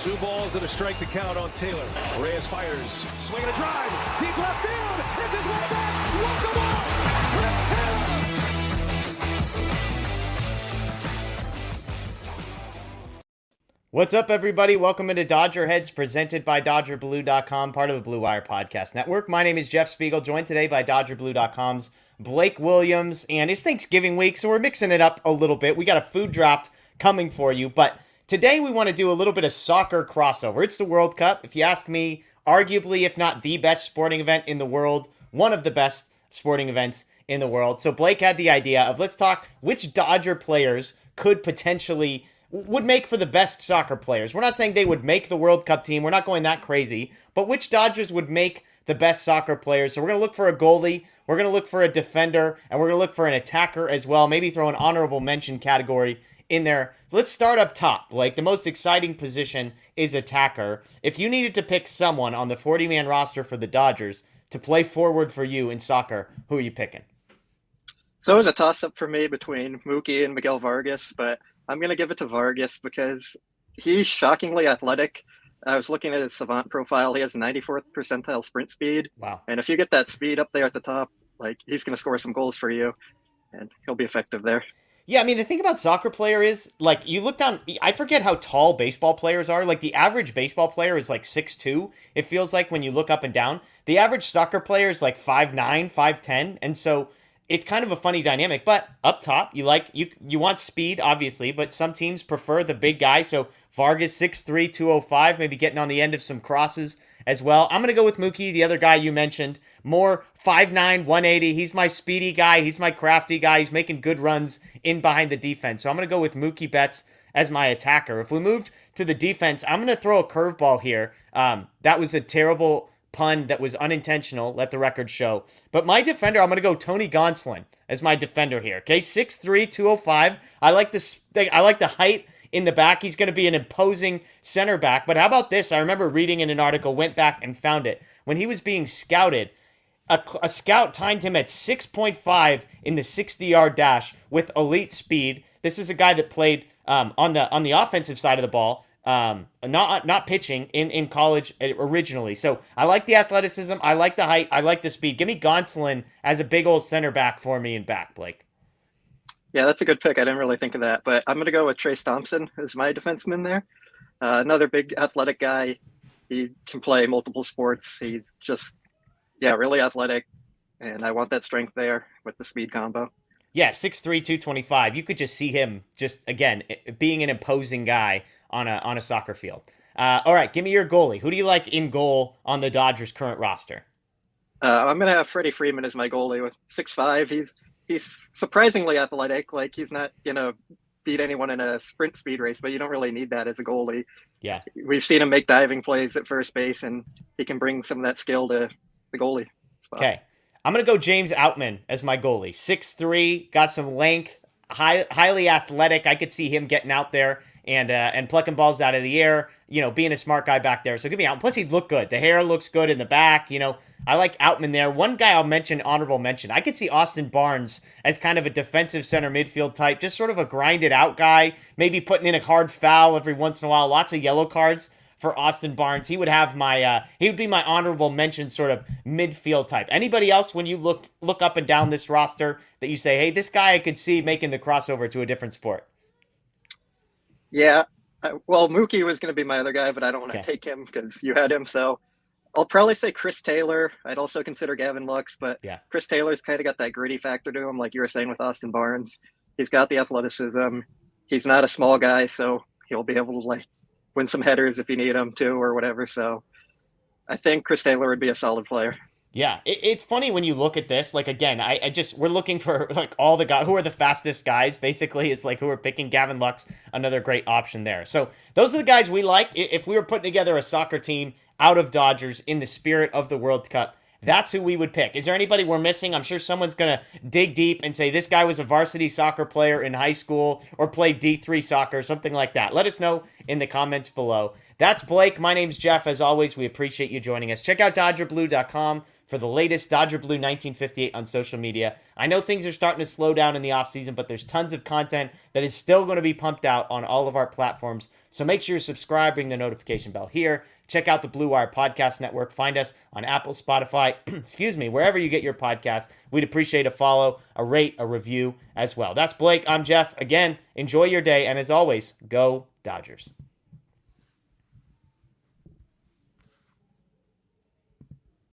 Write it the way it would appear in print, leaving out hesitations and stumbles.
Two balls and a strike to count on Taylor. Reyes fires, swinging a drive, deep left field. This is way back. Walk the ball. Let's Taylor. What's up, everybody? Welcome into DodgerHeads, presented by DodgerBlue.com, part of the Blue Wire Podcast Network. My name is Jeff Spiegel, joined today by DodgerBlue.com's Blake Williams, and it's Thanksgiving week, so we're mixing it up a little bit. We got a food draft coming for you, but today we want to do a little bit of soccer crossover. It's the World Cup. If you ask me, arguably, if not the best sporting event in the world, one of the best sporting events in the world. So Blake had the idea of let's talk which Dodger players would make for the best soccer players. We're not saying they would make the World Cup team. We're not going that crazy. But which Dodgers would make the best soccer players? So we're going to look for a goalie. We're going to look for a defender. And we're going to look for an attacker as well. Maybe throw an honorable mention category in there. Let's start up top. Like, the most exciting position is attacker. If you needed to pick someone on the 40-man roster for the Dodgers to play forward for you in soccer, who are you picking? So it was a toss-up for me between Mookie and Miguel Vargas, but I'm going to give it to Vargas because he's shockingly athletic. I was looking at his Savant profile. He has 94th percentile sprint speed. Wow. And if you get that speed up there at the top, like, he's going to score some goals for you, and he'll be effective there. Yeah, I mean, the thing about soccer player is, like, you look down, I forget how tall baseball players are. Like, the average baseball player is like 6'2", it feels like, when you look up and down. The average soccer player is like 5'9", 5'10", and so it's kind of a funny dynamic. But up top, you want speed, obviously, but some teams prefer the big guy. So Vargas, 6'3", 205, maybe getting on the end of some crosses as well. I'm going to go with Mookie, the other guy you mentioned. More 5'9", 180. He's my speedy guy. He's my crafty guy. He's making good runs in behind the defense. So I'm going to go with Mookie Betts as my attacker. If we move to the defense, I'm going to throw a curveball here. That was a terrible pun that was unintentional, let the record show. But my defender, I'm going to go Tony Gonsolin as my defender here. Okay, 6'3", 205. I like the height in the back. He's going to be an imposing center back. But how about this? I remember reading in an article, went back and found it. When he was being scouted, a scout timed him at 6.5 in the 60-yard dash with elite speed. This is a guy that played on the offensive side of the ball, not pitching in college originally. So I like the athleticism. I like the height. I like the speed. Give me Gonsolin as a big old center back for me in back, Blake. Yeah, that's a good pick. I didn't really think of that, but I'm going to go with Trace Thompson as my defenseman there. Another big athletic guy. He can play multiple sports. He's just, really athletic, and I want that strength there with the speed combo. Yeah, 6'3", 225. You could just see him just, again, being an imposing guy on a soccer field. All right, give me your goalie. Who do you like in goal on the Dodgers' current roster? I'm going to have Freddie Freeman as my goalie with 6'5". He's surprisingly athletic. Like, he's not going to beat anyone in a sprint speed race, but you don't really need that as a goalie. Yeah. We've seen him make diving plays at first base, and he can bring some of that skill to the goalie spot. Okay. I'm going to go James Outman as my goalie. 6'3", got some length, highly athletic. I could see him getting out there and plucking balls out of the air, being a smart guy back there. So give me Outman. Plus, he'd look good. The hair looks good in the back. I like Outman there. One guy I'll mention, honorable mention. I could see Austin Barnes as kind of a defensive center midfield type, just sort of a grinded out guy, maybe putting in a hard foul every once in a while. Lots of yellow cards for Austin Barnes. He would have he would be my honorable mention sort of midfield type. Anybody else when you look up and down this roster that you say, hey, this guy I could see making the crossover to a different sport? Yeah. Well, Mookie was going to be my other guy, but I don't want to take him because you had him. So I'll probably say Chris Taylor. I'd also consider Gavin Lux, but Chris Taylor's kind of got that gritty factor to him, like you were saying with Austin Barnes. He's got the athleticism. He's not a small guy, so he'll be able to win some headers if you need him to or whatever. So I think Chris Taylor would be a solid player. Yeah, it's funny when you look at this. Like, again, we're looking for all the guys who are the fastest guys. Basically, is who are picking. Gavin Lux, another great option there. So those are the guys we like. If we were putting together a soccer team out of Dodgers in the spirit of the World Cup, that's who we would pick. Is there anybody we're missing? I'm sure someone's gonna dig deep and say this guy was a varsity soccer player in high school or played D3 soccer, something like that. Let us know in the comments below. That's Blake. My name's Jeff. As always, we appreciate you joining us. Check out DodgerBlue.com for the latest Dodger Blue 1958 on social media. I know things are starting to slow down in the offseason, but there's tons of content that is still going to be pumped out on all of our platforms. So make sure you subscribe, ring the notification bell here. Check out the Blue Wire Podcast Network. Find us on Apple, Spotify, wherever you get your podcasts. We'd appreciate a follow, a rate, a review as well. That's Blake. I'm Jeff. Again, enjoy your day. And as always, go Dodgers.